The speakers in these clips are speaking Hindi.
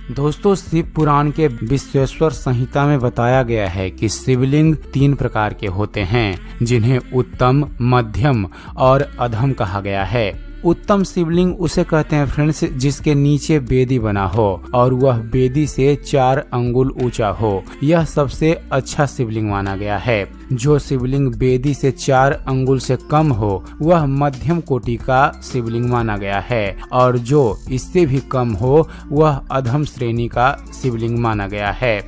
दोस्तों, शिव पुराण के विश्वेश्वर संहिता में बताया गया है कि शिवलिंग 3 प्रकार के होते हैं, जिन्हें उत्तम, मध्यम और अधम कहा गया है। उत्तम शिवलिंग उसे कहते हैं फ्रेंड्स जिसके नीचे बेदी बना हो और वह बेदी से 4 अंगुल ऊंचा हो। यह सबसे अच्छा शिवलिंग माना गया है। जो शिवलिंग बेदी से 4 अंगुल से कम हो वह मध्यम कोटि का शिवलिंग माना गया है और जो इससे भी कम हो वह अधम श्रेणी का शिवलिंग माना गया है।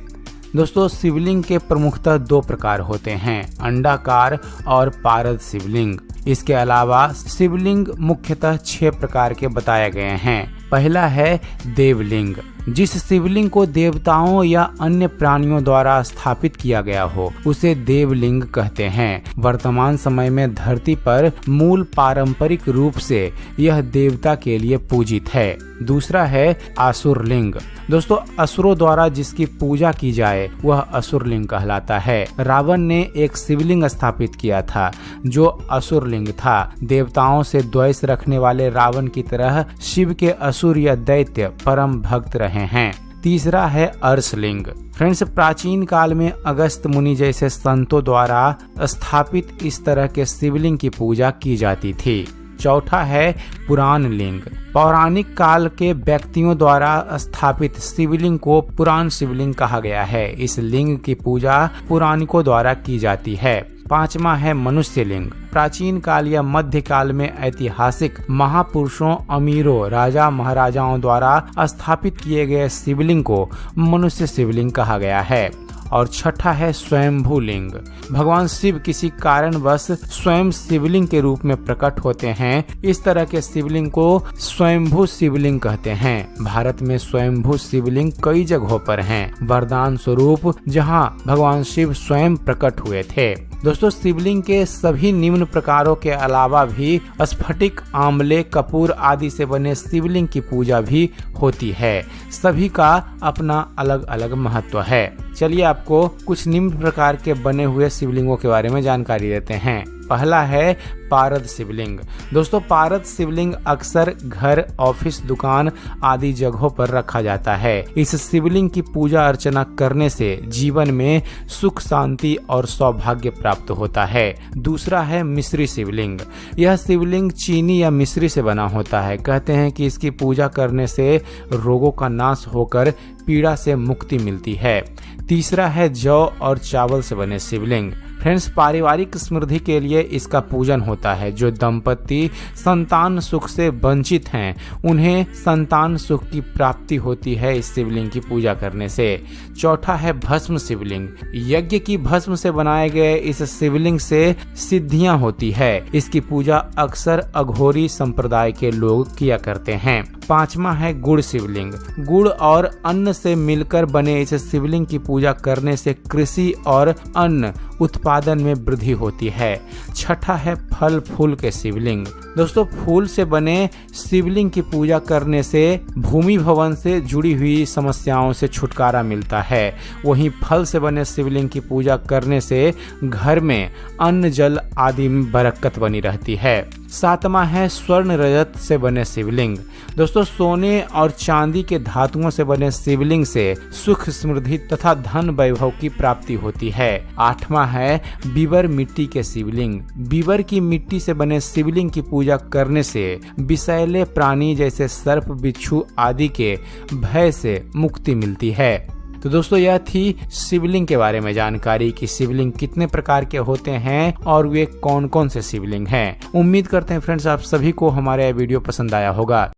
दोस्तों, शिवलिंग के प्रमुखतः 2 प्रकार होते हैं, अंडाकार और पारद शिवलिंग। इसके अलावा शिवलिंग मुख्यतः 6 प्रकार के बताए गए हैं। पहला है देवलिंग, जिस शिवलिंग को देवताओं या अन्य प्राणियों द्वारा स्थापित किया गया हो उसे देवलिंग कहते हैं। वर्तमान समय में धरती पर मूल पारंपरिक रूप से यह देवता के लिए पूजित है। दूसरा है असुरलिंग। दोस्तों, असुरों द्वारा जिसकी पूजा की जाए वह असुरलिंग कहलाता है। रावण ने एक शिवलिंग स्थापित किया था जो असुरलिंग था। देवताओं से द्वेष रखने वाले रावण की तरह शिव के असुर या दैत्य परम भक्त रहे हैं। तीसरा है अर्शलिंग। फ्रेंड्स, प्राचीन काल में अगस्त मुनि जैसे संतों द्वारा स्थापित इस तरह के शिवलिंग की पूजा की जाती थी। चौथा है पुराण लिंग। पौराणिक काल के व्यक्तियों द्वारा स्थापित शिवलिंग को पुराण शिवलिंग कहा गया है। इस लिंग की पूजा पुराणिकों द्वारा की जाती है। 5वां है मनुष्य लिंग। प्राचीन काल या मध्य काल में ऐतिहासिक महापुरुषों, अमीरों, राजा महाराजाओं द्वारा स्थापित किए गए शिवलिंग को मनुष्य शिवलिंग कहा गया है। और 6ठा है स्वयंभू लिंग। भगवान शिव किसी कारणवश स्वयं शिवलिंग के रूप में प्रकट होते हैं। इस तरह के शिवलिंग को स्वयंभू शिवलिंग कहते हैं। भारत में स्वयंभू शिवलिंग कई जगहों पर हैं, वरदान स्वरूप जहां भगवान शिव स्वयं प्रकट हुए थे। दोस्तों, शिवलिंग के सभी निम्न प्रकारों के अलावा भी स्फटिक, आंवले, कपूर आदि से बने शिवलिंग की पूजा भी होती है। सभी का अपना अलग अलग महत्व है। चलिए आपको कुछ निम्न प्रकार के बने हुए शिवलिंगों के बारे में जानकारी देते हैं। पहला है पारद शिवलिंग। दोस्तों, पारद शिवलिंग अक्सर घर, ऑफिस, दुकान आदि जगहों पर रखा जाता है। इस शिवलिंग की पूजा अर्चना करने से जीवन में सुख, शांति और सौभाग्य प्राप्त होता है। दूसरा है मिस्री शिवलिंग। यह शिवलिंग चीनी या मिस्री से बना होता है। कहते हैं कि इसकी पूजा करने से रोगों का नाश होकर पीड़ा से मुक्ति मिलती है। तीसरा है जौ और चावल से बने शिवलिंग। फ्रेंड्स, पारिवारिक समृद्धि के लिए इसका पूजन होता है। जो दंपति संतान सुख से वंचित हैं उन्हें संतान सुख की प्राप्ति होती है इस शिवलिंग की पूजा करने से। चौथा है भस्म शिवलिंग। यज्ञ की भस्म से बनाए गए इस शिवलिंग से सिद्धियां होती है। इसकी पूजा अक्सर अघोरी संप्रदाय के लोग किया करते हैं। 5वां है गुड़ शिवलिंग। गुड़ और अन्न से मिलकर बने इस शिवलिंग की पूजा करने से कृषि और अन्न उत्पादन में वृद्धि होती है। 6ठा है फल फूल के शिवलिंग। दोस्तों, फूल से बने शिवलिंग की पूजा करने से भूमि भवन से जुड़ी हुई समस्याओं से छुटकारा मिलता है। वहीं फल से बने शिवलिंग की पूजा करने से घर में अन्न जल आदि में बरकत बनी रहती है। 7वां है स्वर्ण रजत से बने शिवलिंग। दोस्तों, सोने और चांदी के धातुओं से बने शिवलिंग से सुख, समृद्धि तथा धन वैभव की प्राप्ति होती है। 8वां है बीबर मिट्टी के शिवलिंग। बीबर की मिट्टी से बने शिवलिंग की पूजा करने से विषैले प्राणी जैसे सर्प, बिच्छू आदि के भय से मुक्ति मिलती है। तो दोस्तों, यह थी शिवलिंग के बारे में जानकारी कि शिवलिंग कितने प्रकार के होते हैं और वे कौन कौन से शिवलिंग हैं। उम्मीद करते हैं फ्रेंड्स आप सभी को हमारा यह वीडियो पसंद आया होगा।